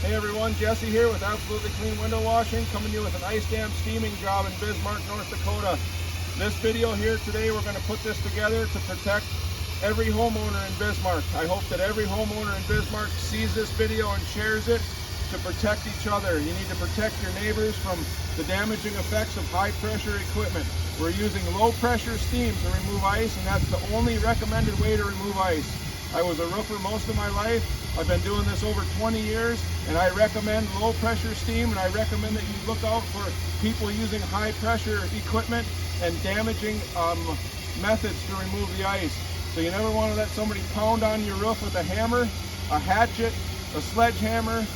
Hey everyone, Jesse here with Absolutely Clean Window Washing, coming to you with an ice dam steaming job in Bismarck, North Dakota. This video here today, we're going to put this together to protect every homeowner in Bismarck. I hope that every homeowner in Bismarck sees this video and shares it to protect each other. You need to protect your neighbors from the damaging effects of high pressure equipment. We're using low pressure steam to remove ice, and that's the only recommended way to remove ice. I was a roofer most of my life. I've been doing this over 20 years, and I recommend low pressure steam, and I recommend that you look out for people using high pressure equipment and damaging methods to remove the ice. So you never want to let somebody pound on your roof with a hammer, a hatchet, a sledgehammer,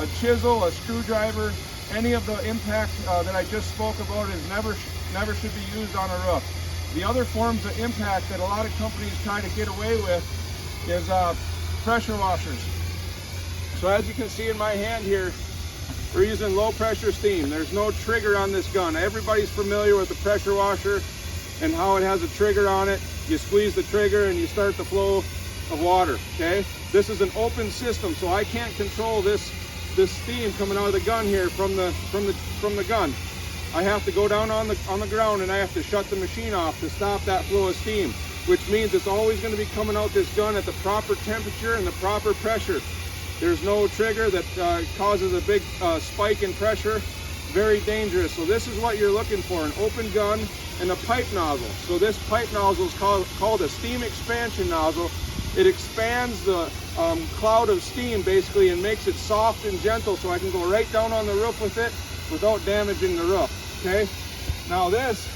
a chisel, a screwdriver. Any of the impact that I just spoke about is never should be used on a roof. The other forms of impact that a lot of companies try to get away with is pressure washers. So as you can see in my hand here, we're using low pressure steam. There's no trigger on this gun. Everybody's familiar with the pressure washer and how it has a trigger on it. You squeeze the trigger and you start the flow of water, okay? This is an open system, so I can't control this steam coming out of the gun here from the gun. I have to go down on the ground and I have to shut the machine off to stop that flow of steam, which means it's always going to be coming out this gun at the proper temperature and the proper pressure. There's no trigger that causes a big spike in pressure. Very dangerous. So this is what you're looking for, an open gun and a pipe nozzle. So this pipe nozzle is called a steam expansion nozzle. It expands the cloud of steam basically and makes it soft and gentle, so I can go right down on the roof with it without damaging the roof, okay? Now this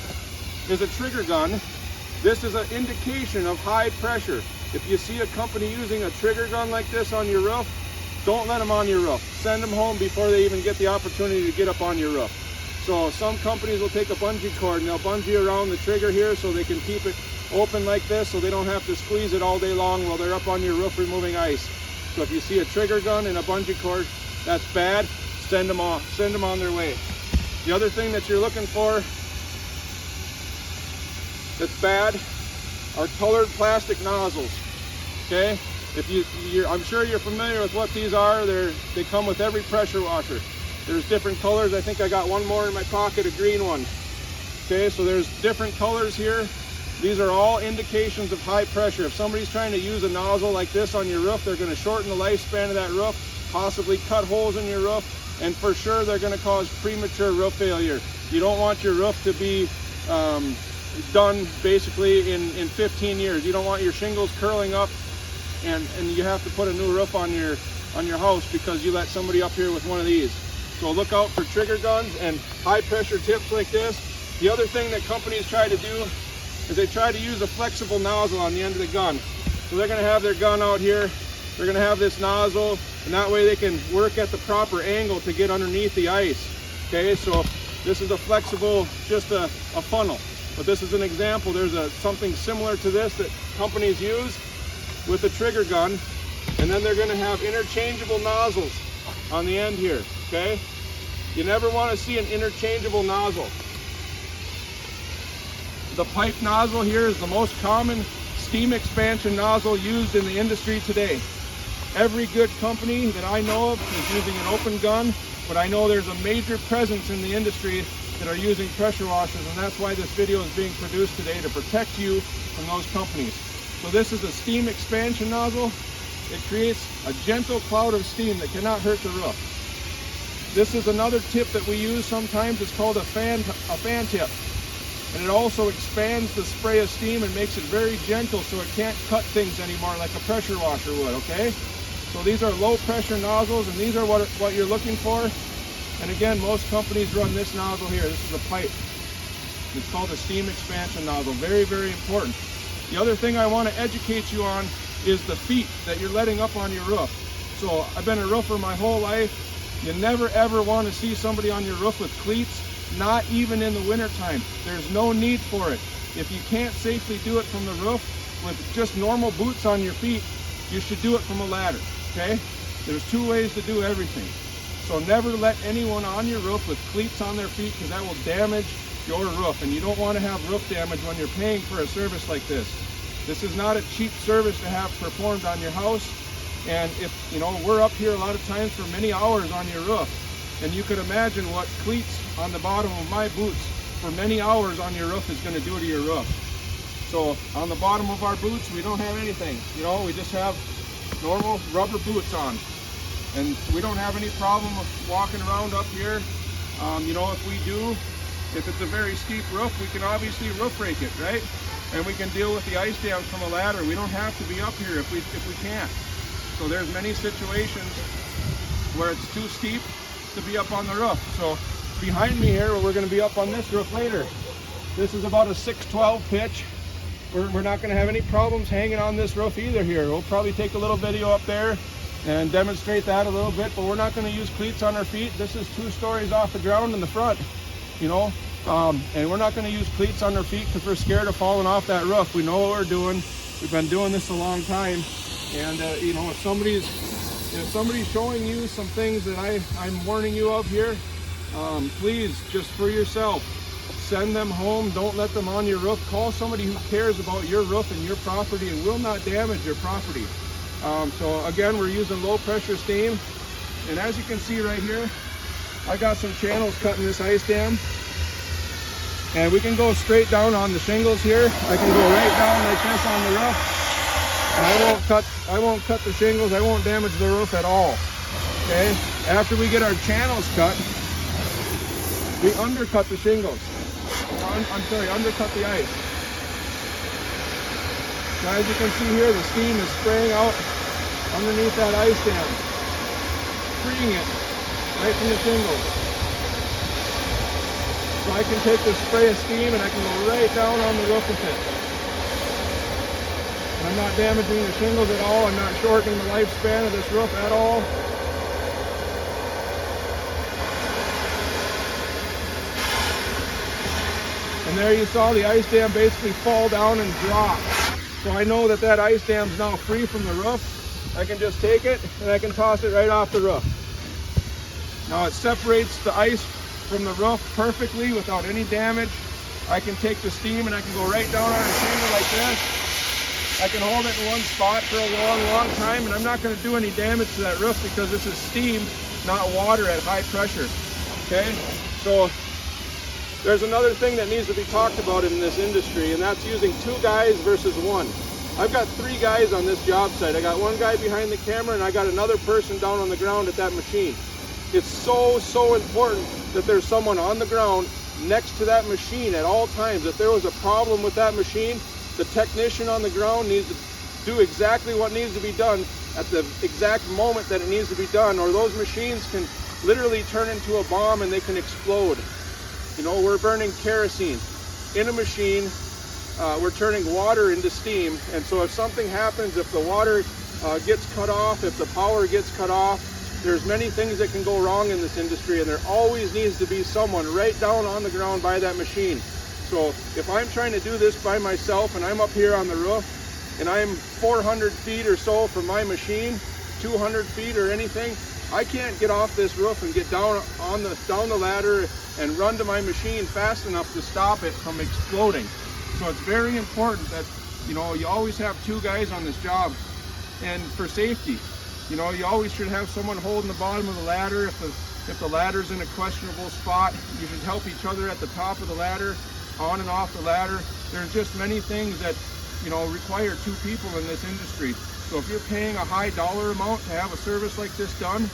is a trigger gun. This is an indication of high pressure. If you see a company using a trigger gun like this on your roof, don't let them on your roof. Send them home before they even get the opportunity to get up on your roof. So some companies will take a bungee cord and they'll bungee around the trigger here so they can keep it open like this so they don't have to squeeze it all day long while they're up on your roof removing ice. So if you see a trigger gun and a bungee cord, that's bad. Send them off. Send them on their way. The other thing that you're looking for that's bad are colored plastic nozzles, okay? I'm sure you're familiar with what these are. They come with every pressure washer. There's different colors. I think I got one more in my pocket, a green one. Okay, so there's different colors here. These are all indications of high pressure. If somebody's trying to use a nozzle like this on your roof, they're going to shorten the lifespan of that roof, possibly cut holes in your roof, and for sure they're going to cause premature roof failure. You don't want your roof to be done basically in 15 years. You don't want your shingles curling up and you have to put a new roof on your house because you let somebody up here with one of these. So look out for trigger guns and high pressure tips like this. The other thing that companies try to do is they try to use a flexible nozzle on the end of the gun. So they're going to have their gun out here, they're going to have this nozzle, and that way they can work at the proper angle to get underneath the ice. Okay, so this is a flexible, just a funnel. But this is an example. There's something similar to this that companies use with a trigger gun, and then they're going to have interchangeable nozzles on the end here, okay? You never want to see an interchangeable nozzle. The pipe nozzle here is the most common steam expansion nozzle used in the industry today. Every good company that I know of is using an open gun, but I know there's a major presence in the industry that are using pressure washers, and that's why this video is being produced today, to protect you from those companies. So this is a steam expansion nozzle. It creates a gentle cloud of steam that cannot hurt the roof. This is another tip that we use sometimes. It's called a fan tip. And it also expands the spray of steam and makes it very gentle so it can't cut things anymore like a pressure washer would, okay? So these are low pressure nozzles, and these are what you're looking for. And again, most companies run this nozzle here. This is a pipe. It's called a steam expansion nozzle. Very, very important. The other thing I want to educate you on is the feet that you're letting up on your roof. So I've been a roofer my whole life. You never ever want to see somebody on your roof with cleats, not even in the winter time. There's no need for it. If you can't safely do it from the roof with just normal boots on your feet, you should do it from a ladder, okay? There's two ways to do everything. So never let anyone on your roof with cleats on their feet, because that will damage your roof, and you don't want to have roof damage when you're paying for a service like this. This is not a cheap service to have performed on your house. And if, you know, we're up here a lot of times for many hours on your roof. And you could imagine what cleats on the bottom of my boots for many hours on your roof is going to do to your roof. So on the bottom of our boots, we don't have anything. You know, we just have normal rubber boots on. And we don't have any problem with walking around up here. You know, if we do, if it's a very steep roof, we can obviously roof rake it, right? And we can deal with the ice dams from a ladder. We don't have to be up here if we can't. So there's many situations where it's too steep to be up on the roof. So behind me here, we're going to be up on this roof later. This is about a 612 pitch. We're not going to have any problems hanging on this roof either here. We'll probably take a little video up there and demonstrate that a little bit, but we're not going to use cleats on our feet. This is 2 stories off the ground in the front, you know, and we're not going to use cleats on our feet because we're scared of falling off that roof. We know what we're doing. We've been doing this a long time, and you know, if somebody's showing you some things that I'm warning you of here, please, just for yourself, send them home. Don't let them on your roof. Call somebody who cares about your roof and your property and will not damage your property. So again, we're using low pressure steam, and as you can see right here, I got some channels cut in this ice dam, and we can go straight down on the shingles here. I can go right down like this on the roof, and I won't cut the shingles. I won't damage the roof at all. Okay, after we get our channels cut, we undercut the shingles. Undercut the ice. Now, as you can see here, the steam is spraying out underneath that ice dam, freeing it right from the shingles. So I can take this spray of steam and I can go right down on the roof with it. And I'm not damaging the shingles at all. I'm not shortening the lifespan of this roof at all. And there you saw the ice dam basically fall down and drop. So I know that that ice dam is now free from the roof. I can just take it and I can toss it right off the roof. Now it separates the ice from the roof perfectly without any damage. I can take the steam and I can go right down on a shingle like this. I can hold it in one spot for a long time, and I'm not going to do any damage to that roof because this is steam, not water at high pressure. Okay, so there's another thing that needs to be talked about in this industry, and that's using 2 guys versus 1. I've got 3 guys on this job site. I got 1 guy behind the camera, and I got another person down on the ground at that machine. It's so important that there's someone on the ground next to that machine at all times. If there was a problem with that machine, the technician on the ground needs to do exactly what needs to be done at the exact moment that it needs to be done, or those machines can literally turn into a bomb and they can explode. You know, we're burning kerosene in a machine. We're turning water into steam. And so if something happens, if the water gets cut off, if the power gets cut off, there's many things that can go wrong in this industry, and there always needs to be someone right down on the ground by that machine. So if I'm trying to do this by myself and I'm up here on the roof and I'm 400 feet or so from my machine, 200 feet or anything, I can't get off this roof and get down the ladder and run to my machine fast enough to stop it from exploding. So it's very important that, you know, you always have 2 guys on this job. And for safety, you know, you always should have someone holding the bottom of the ladder. If the ladder's in a questionable spot, you should help each other at the top of the ladder, on and off the ladder. There's just many things that, you know, require 2 people in this industry. So if you're paying a high dollar amount to have a service like this done,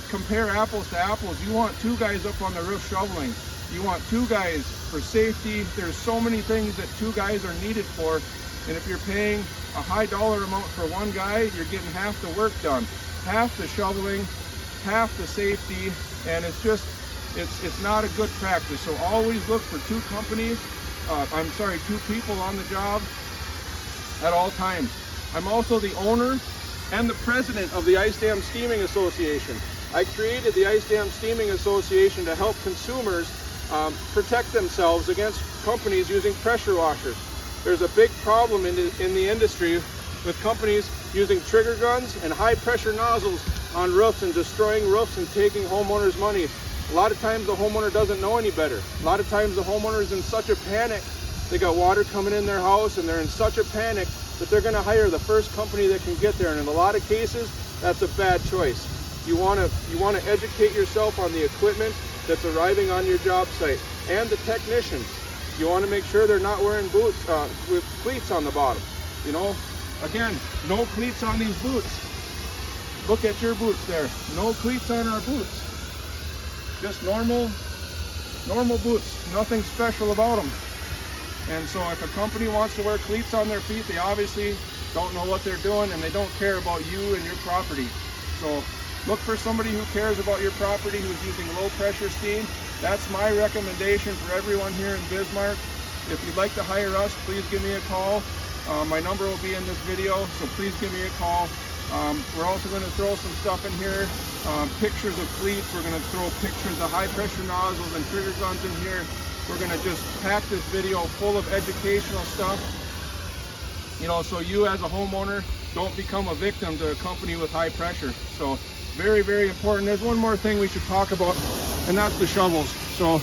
compare apples to apples. You want 2 guys up on the roof shoveling. You want 2 guys for safety. There's so many things that 2 guys are needed for. And if you're paying a high dollar amount for 1 guy, you're getting half the work done, half the shoveling, half the safety, and it's just, it's not a good practice. So always look for 2 people on the job at all times. I'm also the owner and the president of the Ice Dam Steaming Association. I created the Ice Dam Steaming Association to help consumers protect themselves against companies using pressure washers. There's a big problem in the industry with companies using trigger guns and high pressure nozzles on roofs and destroying roofs and taking homeowners' money. A lot of times the homeowner doesn't know any better. A lot of times the homeowner is in such a panic. They got water coming in their house and they're in such a panic that they're going to hire the first company that can get there, and in a lot of cases, that's a bad choice. You want to educate yourself on the equipment that's arriving on your job site and the technicians. You want to make sure they're not wearing boots with cleats on the bottom. You know, again, no cleats on these boots. Look at your boots there. No cleats on our boots. Just normal boots. Nothing special about them. And so if a company wants to wear cleats on their feet, they obviously don't know what they're doing, and they don't care about you and your property. So look for somebody who cares about your property, who's using low pressure steam. That's my recommendation for everyone here in Bismarck. If you'd like to hire us, please give me a call. My number will be in this video, so please give me a call. We're also going to throw some stuff in here, pictures of cleats. We're going to throw pictures of high pressure nozzles and trigger guns in here. We're going to just pack this video full of educational stuff, you know, so you as a homeowner don't become a victim to a company with high pressure. So very, very important. There's one more thing we should talk about, and that's the shovels. So,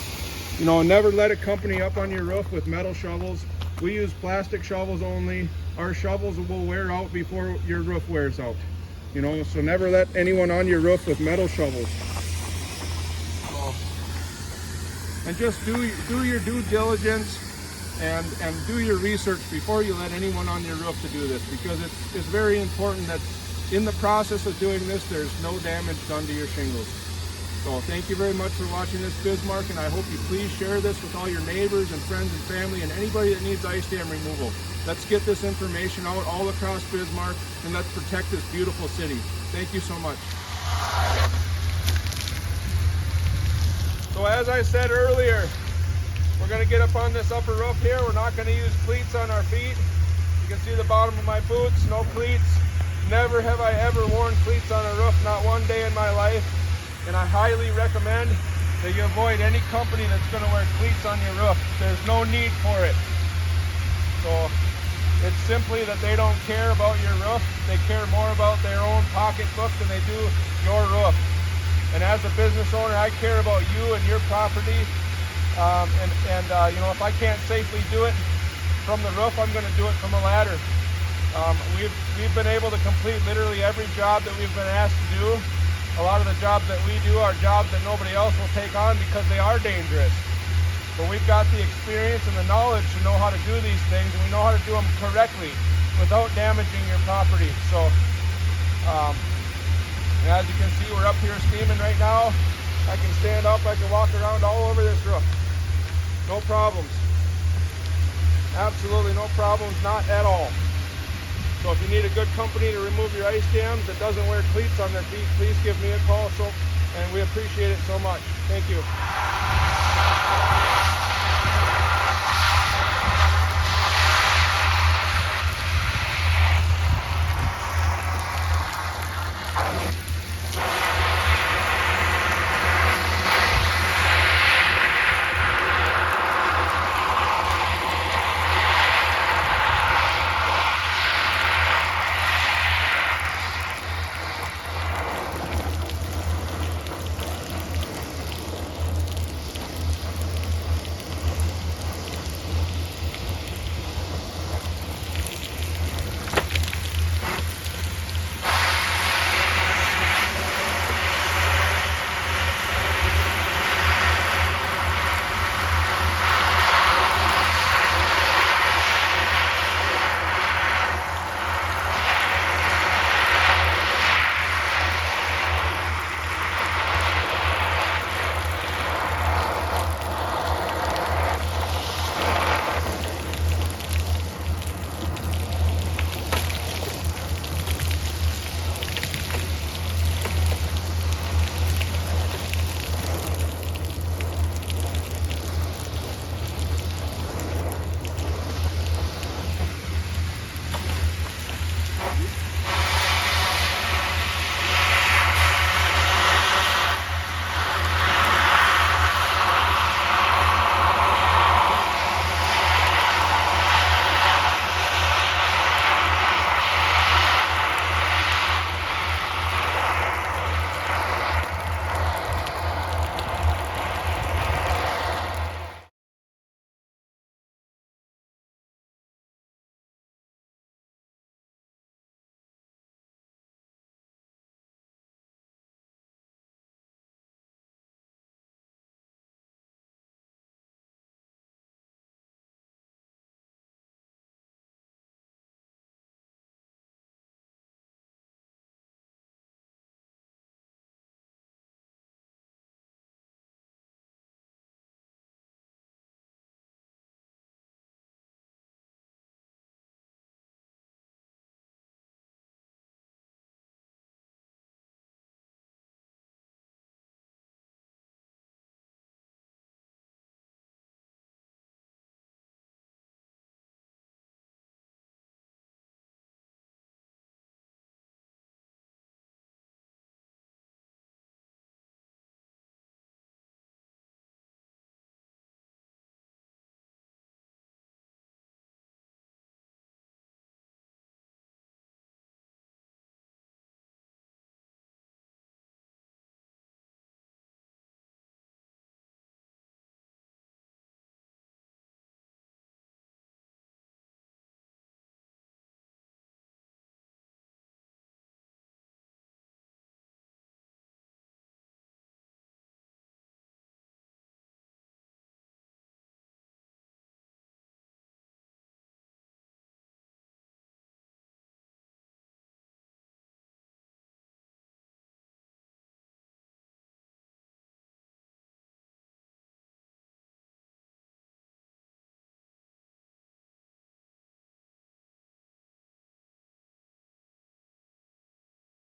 you know, never let a company up on your roof with metal shovels. We use plastic shovels only. Our shovels will wear out before your roof wears out. You know, so never let anyone on your roof with metal shovels. And just do your due diligence and do your research before you let anyone on your roof to do this, because it's very important that in the process of doing this, there's no damage done to your shingles. So thank you very much for watching this Bismarck, and I hope you please share this with all your neighbors and friends and family and anybody that needs ice dam removal. Let's get this information out all across Bismarck, and let's protect this beautiful city. Thank you so much. So as I said earlier, we're going to get up on this upper roof here. We're not going to use cleats on our feet. You can see the bottom of my boots, no cleats. Never have I ever worn cleats on a roof, not one day in my life. And I highly recommend that you avoid any company that's going to wear cleats on your roof. There's no need for it. So it's simply that they don't care about your roof. They care more about their own pocketbook than they do your roof. And as a business owner, I care about you and your property. You know, if I can't safely do it from the roof, I'm going to do it from a ladder. We've been able to complete literally every job that we've been asked to do. A lot of the jobs that we do are jobs that nobody else will take on because they are dangerous. But we've got the experience and the knowledge to know how to do these things, and we know how to do them correctly without damaging your property. So, as you can see, we're up here steaming right now. I can stand up, I can walk around all over this roof. No problems. Absolutely no problems, not at all. So if you need a good company to remove your ice dams that doesn't wear cleats on their feet, please give me a call. And we appreciate it so much. Thank you.